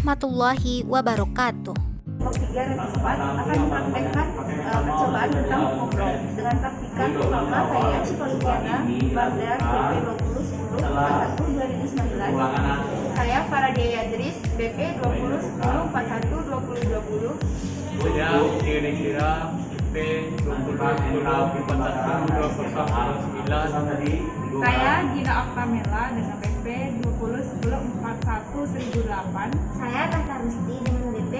warahmatullahi wabarakatuh. Kelompok 3 dan 4 akan mempraktekkan percobaan tentang hukum dengan praktikan pertama saya Cipolukiana Baghdad BP 2010-41-2019. Saya Faradia Yadris BP 2010-41-2020. Saya Thierry Kira BP 2021-2009. Saya Gina Oktamela dengan BP 2010-41-1008. Saya Tata Rusti dengan BP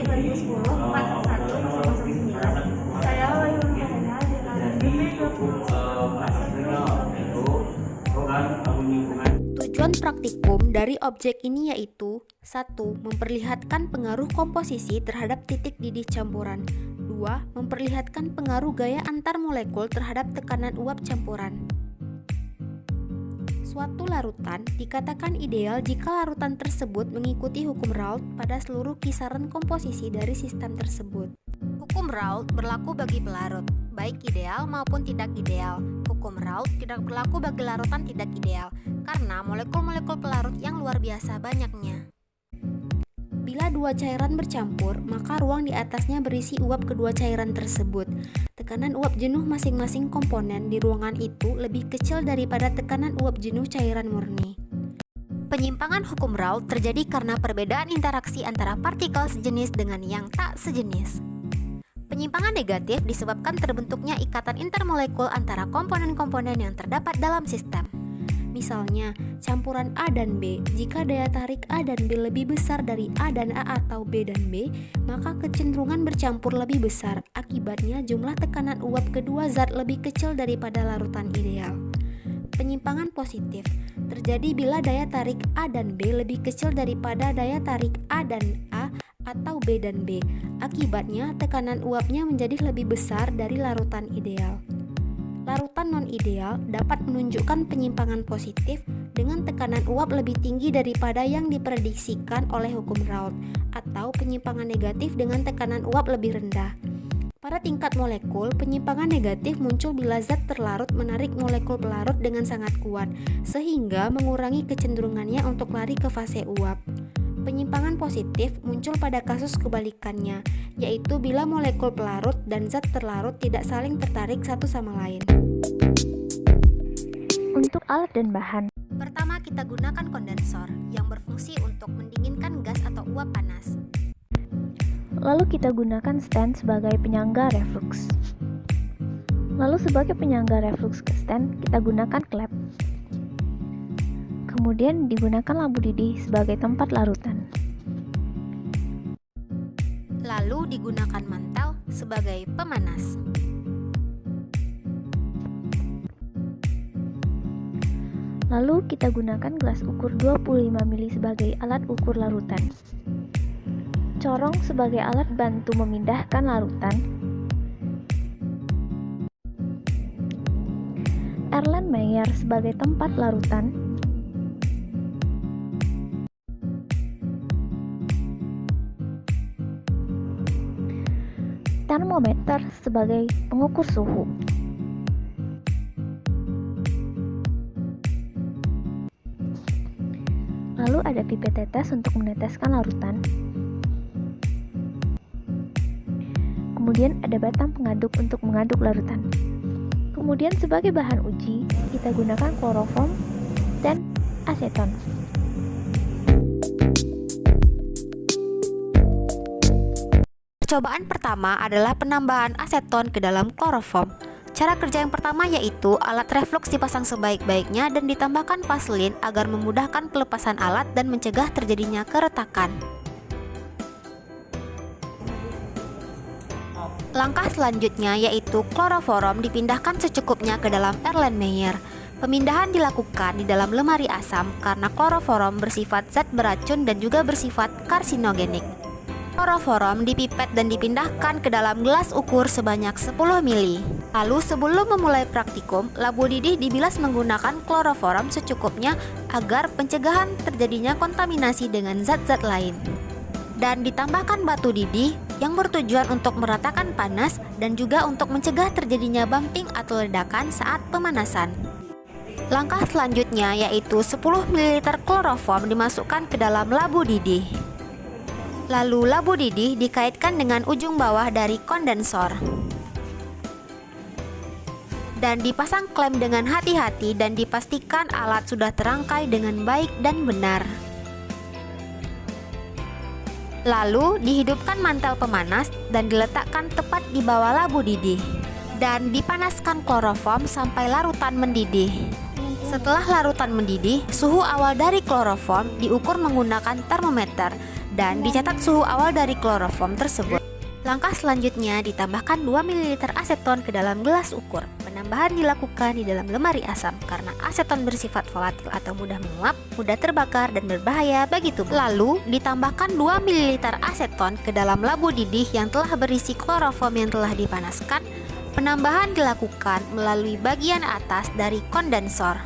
2010-41-009. Saya Wayu Nurhayana dengan BP 2010-41-009. Tujuan praktikum dari objek ini yaitu 1. Memperlihatkan pengaruh komposisi terhadap titik didih campuran. 2. Memperlihatkan pengaruh gaya antar molekul terhadap tekanan uap campuran. Suatu larutan dikatakan ideal jika larutan tersebut mengikuti hukum Raoult pada seluruh kisaran komposisi dari sistem tersebut. Hukum Raoult berlaku bagi pelarut, baik ideal maupun tidak ideal. Hukum Raoult tidak berlaku bagi larutan tidak ideal, karena molekul-molekul pelarut yang luar biasa banyaknya. Bila dua cairan bercampur, maka ruang di atasnya berisi uap kedua cairan tersebut. Tekanan uap jenuh masing-masing komponen di ruangan itu lebih kecil daripada tekanan uap jenuh cairan murni. Penyimpangan hukum Raoult terjadi karena perbedaan interaksi antara partikel sejenis dengan yang tak sejenis. Penyimpangan negatif disebabkan terbentuknya ikatan intermolekul antara komponen-komponen yang terdapat dalam sistem. Misalnya, campuran A dan B, jika daya tarik A dan B lebih besar dari A dan A atau B dan B, maka kecenderungan bercampur lebih besar. Akibatnya, jumlah tekanan uap kedua zat lebih kecil daripada larutan ideal. Penyimpangan positif terjadi bila daya tarik A dan B lebih kecil daripada daya tarik A dan A atau B dan B. Akibatnya, tekanan uapnya menjadi lebih besar dari larutan ideal. Larutan non-ideal dapat menunjukkan penyimpangan positif dengan tekanan uap lebih tinggi daripada yang diprediksikan oleh hukum Raoult, atau penyimpangan negatif dengan tekanan uap lebih rendah. Pada tingkat molekul, penyimpangan negatif muncul bila zat terlarut menarik molekul pelarut dengan sangat kuat, sehingga mengurangi kecenderungannya untuk lari ke fase uap. Penyimpangan positif muncul pada kasus kebalikannya, yaitu bila molekul pelarut dan zat terlarut tidak saling tertarik satu sama lain. Untuk alat dan bahan, Pertama, kita gunakan kondensor yang berfungsi untuk mendinginkan gas atau uap panas. lalu kita gunakan stand sebagai penyangga reflux. Lalu sebagai penyangga reflux ke stand, kita gunakan klep. Kemudian digunakan lampu didih sebagai tempat larutan. Lalu digunakan mantel sebagai pemanas. Lalu kita gunakan gelas ukur 25 mili sebagai alat ukur larutan. Corong sebagai alat bantu memindahkan larutan. Erlenmeyer sebagai tempat larutan. Termometer sebagai pengukur suhu. Lalu ada pipet tetes untuk meneteskan larutan. Kemudian ada batang pengaduk untuk mengaduk larutan. Kemudian sebagai bahan uji, kita gunakan kloroform dan aseton. Percobaan pertama adalah penambahan aseton ke dalam kloroform. Cara kerja yang pertama yaitu alat reflux dipasang sebaik-baiknya dan ditambahkan vaselin agar memudahkan pelepasan alat dan mencegah terjadinya keretakan. Langkah selanjutnya yaitu kloroform dipindahkan secukupnya ke dalam Erlenmeyer. Pemindahan dilakukan di dalam lemari asam karena kloroform bersifat zat beracun dan juga bersifat karsinogenik. Kloroform dipipet dan dipindahkan ke dalam gelas ukur sebanyak 10 mili. Lalu sebelum memulai praktikum, lampu didih dibilas menggunakan kloroform secukupnya agar pencegahan terjadinya kontaminasi dengan zat-zat lain. Dan ditambahkan batu didih yang bertujuan untuk meratakan panas dan juga untuk mencegah terjadinya bumping atau ledakan saat pemanasan. Langkah selanjutnya yaitu 10 ml kloroform dimasukkan ke dalam labu didih. Lalu labu didih dikaitkan dengan ujung bawah dari kondensor dan dipasang klem dengan hati-hati dan dipastikan alat sudah terangkai dengan baik dan benar. Lalu dihidupkan mantel pemanas dan diletakkan tepat di bawah labu didih dan dipanaskan kloroform sampai larutan mendidih. Setelah larutan mendidih, suhu awal dari kloroform diukur menggunakan termometer dan dicatat suhu awal dari kloroform tersebut. Langkah selanjutnya ditambahkan 2 ml aseton ke dalam gelas ukur. Penambahan dilakukan di dalam lemari asam karena aseton bersifat volatil atau mudah menguap, mudah terbakar dan berbahaya bagi tubuh. Lalu ditambahkan 2 ml aseton ke dalam labu didih yang telah berisi kloroform yang telah dipanaskan. Penambahan dilakukan melalui bagian atas dari kondensor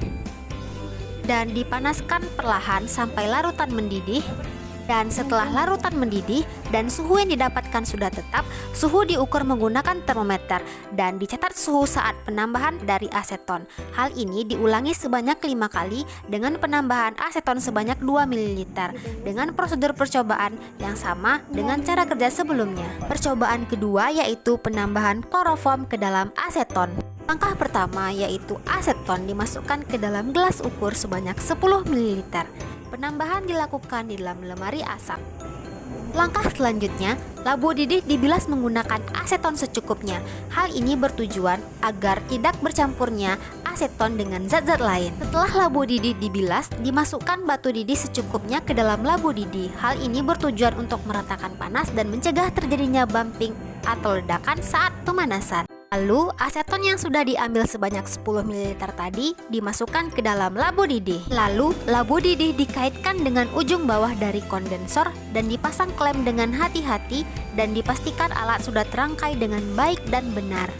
dan dipanaskan perlahan sampai larutan mendidih. Dan setelah larutan mendidih dan suhu yang didapatkan sudah tetap, suhu diukur menggunakan termometer dan dicatat suhu saat penambahan dari aseton. Hal ini diulangi sebanyak 5 kali dengan penambahan aseton sebanyak 2 ml dengan prosedur percobaan yang sama dengan cara kerja sebelumnya. Percobaan kedua yaitu penambahan kloroform ke dalam aseton. Langkah pertama yaitu aseton dimasukkan ke dalam gelas ukur sebanyak 10 ml. Penambahan dilakukan di dalam lemari asam. Langkah selanjutnya, labu didih dibilas menggunakan aseton secukupnya. Hal ini bertujuan agar tidak bercampurnya aseton dengan zat-zat lain. Setelah labu didih dibilas, dimasukkan batu didih secukupnya ke dalam labu didih. Hal ini bertujuan untuk meratakan panas dan mencegah terjadinya bumping atau ledakan saat pemanasan. Lalu, aseton yang sudah diambil sebanyak 10 ml tadi dimasukkan ke dalam labu didih. Lalu, labu didih dikaitkan dengan ujung bawah dari kondensor dan dipasang klem dengan hati-hati dan dipastikan alat sudah terangkai dengan baik dan benar.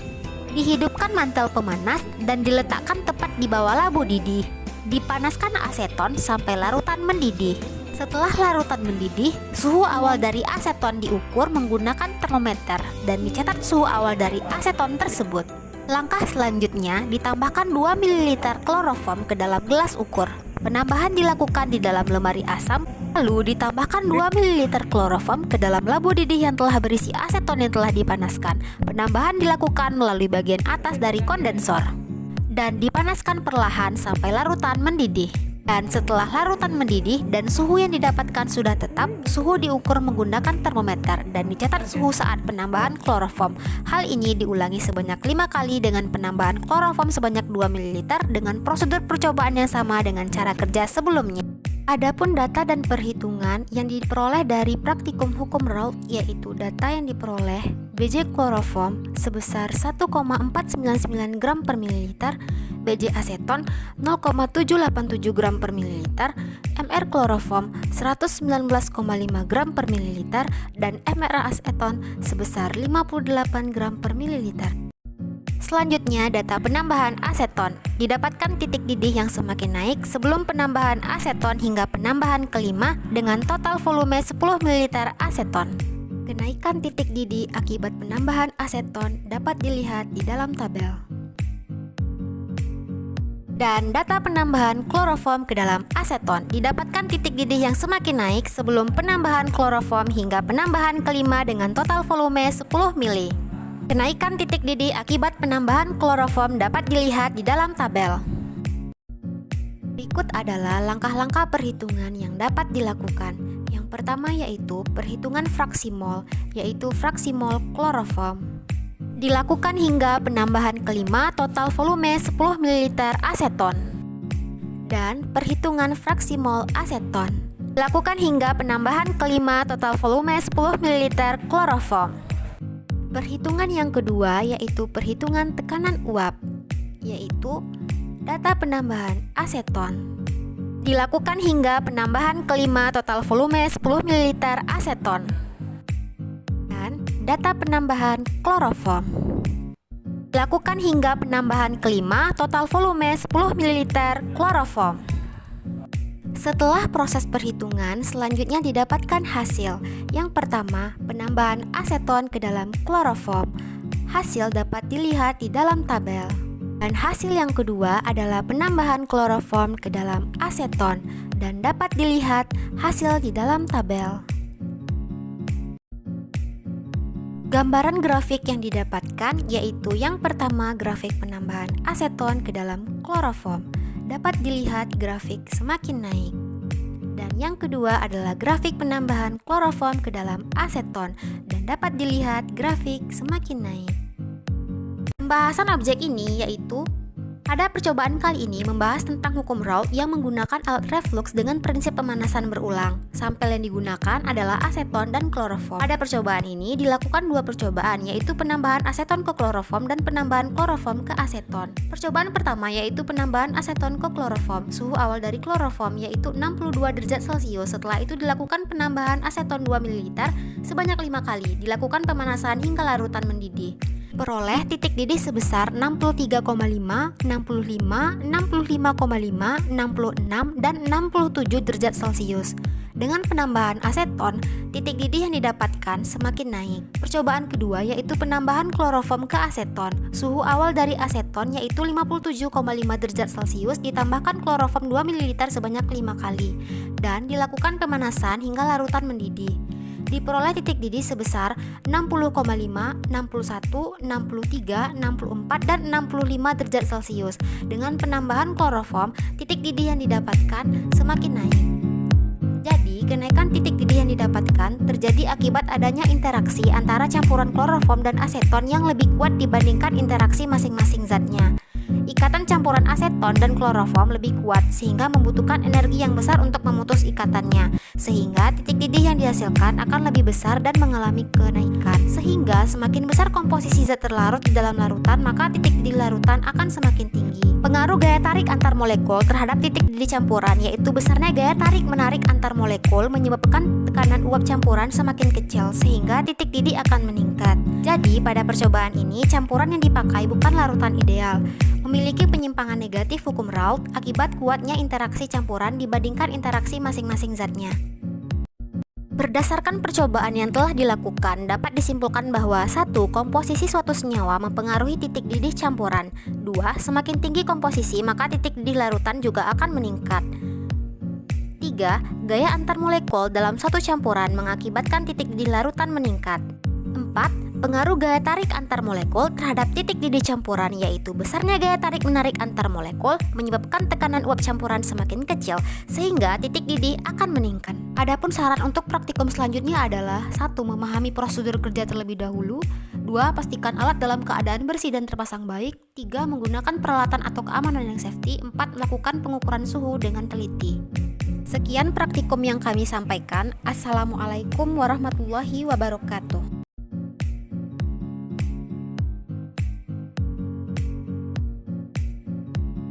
Dihidupkan mantel pemanas dan diletakkan tepat di bawah labu didih. Dipanaskan aseton sampai larutan mendidih. Setelah larutan mendidih, suhu awal dari aseton diukur menggunakan termometer dan dicatat suhu awal dari aseton tersebut. Langkah selanjutnya ditambahkan 2 ml kloroform ke dalam gelas ukur. Penambahan dilakukan di dalam lemari asam, lalu ditambahkan 2 ml kloroform ke dalam labu didih yang telah berisi aseton yang telah dipanaskan. Penambahan dilakukan melalui bagian atas dari kondensor dan dipanaskan perlahan sampai larutan mendidih. Dan setelah larutan mendidih dan suhu yang didapatkan sudah tetap, suhu diukur menggunakan termometer dan dicatat suhu saat penambahan kloroform. Hal ini diulangi sebanyak 5 kali dengan penambahan kloroform sebanyak 2 ml dengan prosedur percobaan yang sama dengan cara kerja sebelumnya. Adapun data dan perhitungan yang diperoleh dari praktikum hukum Raoult yaitu data yang diperoleh BJ kloroform sebesar 1,499 gram per mililiter, BJ aseton 0,787 gram per mililiter, MR kloroform 119,5 gram per mililiter, dan MR aseton sebesar 58 gram per mililiter. Selanjutnya, data penambahan aseton. Didapatkan titik didih yang semakin naik sebelum penambahan aseton hingga penambahan kelima dengan total volume 10 ml aseton. Kenaikan titik didih akibat penambahan aseton dapat dilihat di dalam tabel. Dan data penambahan kloroform ke dalam aseton. Didapatkan titik didih yang semakin naik sebelum penambahan kloroform hingga penambahan kelima dengan total volume 10 ml. Kenaikan titik didih akibat penambahan kloroform dapat dilihat di dalam tabel. Berikut adalah langkah-langkah perhitungan yang dapat dilakukan. Yang pertama yaitu perhitungan fraksi mol, yaitu fraksi mol kloroform. Dilakukan hingga penambahan kelima total volume 10 ml aseton. Dan perhitungan fraksi mol aseton. Dilakukan hingga penambahan kelima total volume 10 ml kloroform. Perhitungan yang kedua yaitu perhitungan tekanan uap, yaitu data penambahan aseton. Dilakukan hingga penambahan kelima total volume 10 ml aseton. Dan data penambahan kloroform. Dilakukan hingga penambahan kelima total volume 10 ml kloroform. Setelah proses perhitungan, selanjutnya didapatkan hasil. Yang pertama, penambahan aseton ke dalam kloroform. Hasil dapat dilihat di dalam tabel. Dan hasil yang kedua adalah penambahan kloroform ke dalam aseton dan dapat dilihat hasil di dalam tabel. Gambaran grafik yang didapatkan yaitu yang pertama grafik penambahan aseton ke dalam kloroform. Dapat dilihat grafik semakin naik. Dan yang kedua adalah grafik penambahan kloroform ke dalam aseton dan dapat dilihat grafik semakin naik. Pembahasan objek ini yaitu pada percobaan kali ini membahas tentang hukum Raoult yang menggunakan alat reflux dengan prinsip pemanasan berulang. Sampel yang digunakan adalah aseton dan kloroform. Pada percobaan ini dilakukan dua percobaan, yaitu penambahan aseton ke kloroform dan penambahan kloroform ke aseton. Percobaan pertama yaitu penambahan aseton ke kloroform. Suhu awal dari kloroform yaitu 62 derajat Celcius. Setelah itu dilakukan penambahan aseton 2 ml sebanyak 5 kali. Dilakukan pemanasan hingga larutan mendidih. Peroleh titik didih sebesar 63,5, 65, 65,5, 66, dan 67 derajat Celcius. Dengan penambahan aseton, titik didih yang didapatkan semakin naik. Percobaan kedua yaitu penambahan kloroform ke aseton. Suhu awal dari aseton yaitu 57,5 derajat Celcius ditambahkan kloroform 2 ml sebanyak 5 kali. Dan dilakukan pemanasan hingga larutan mendidih. Diperoleh titik didih sebesar 60,5, 61, 63, 64, dan 65 derajat Celcius. Dengan penambahan kloroform, titik didih yang didapatkan semakin naik. Jadi, kenaikan titik didih yang didapatkan terjadi akibat adanya interaksi antara campuran kloroform dan aseton yang lebih kuat dibandingkan interaksi masing-masing zatnya. Ikatan campuran aseton dan kloroform lebih kuat sehingga membutuhkan energi yang besar untuk memutus ikatannya, sehingga titik didih yang dihasilkan akan lebih besar dan mengalami kenaikan. Sehingga semakin besar komposisi zat terlarut di dalam larutan, maka titik didih larutan akan semakin tinggi. Pengaruh gaya tarik antar molekul terhadap titik didih campuran yaitu besarnya gaya tarik menarik antar molekul menyebabkan tekanan uap campuran semakin kecil sehingga titik didih akan meningkat. Jadi pada percobaan ini campuran yang dipakai bukan larutan ideal, memiliki penyimpangan negatif hukum Raoult akibat kuatnya interaksi campuran dibandingkan interaksi masing-masing zatnya. Berdasarkan percobaan yang telah dilakukan, dapat disimpulkan bahwa 1. Komposisi suatu senyawa mempengaruhi titik didih campuran. 2. Semakin tinggi komposisi, maka titik didih larutan juga akan meningkat. 3. Gaya antar molekul dalam suatu campuran mengakibatkan titik didih larutan meningkat. 4. Pengaruh gaya tarik antar molekul terhadap titik didih campuran yaitu besarnya gaya tarik menarik antar molekul menyebabkan tekanan uap campuran semakin kecil sehingga titik didih akan meningkat. Adapun saran untuk praktikum selanjutnya adalah 1. Memahami prosedur kerja terlebih dahulu. 2. Pastikan alat dalam keadaan bersih dan terpasang baik. 3. Menggunakan peralatan atau keamanan yang safety. 4. Melakukan pengukuran suhu dengan teliti. Sekian praktikum yang kami sampaikan. Assalamualaikum warahmatullahi wabarakatuh.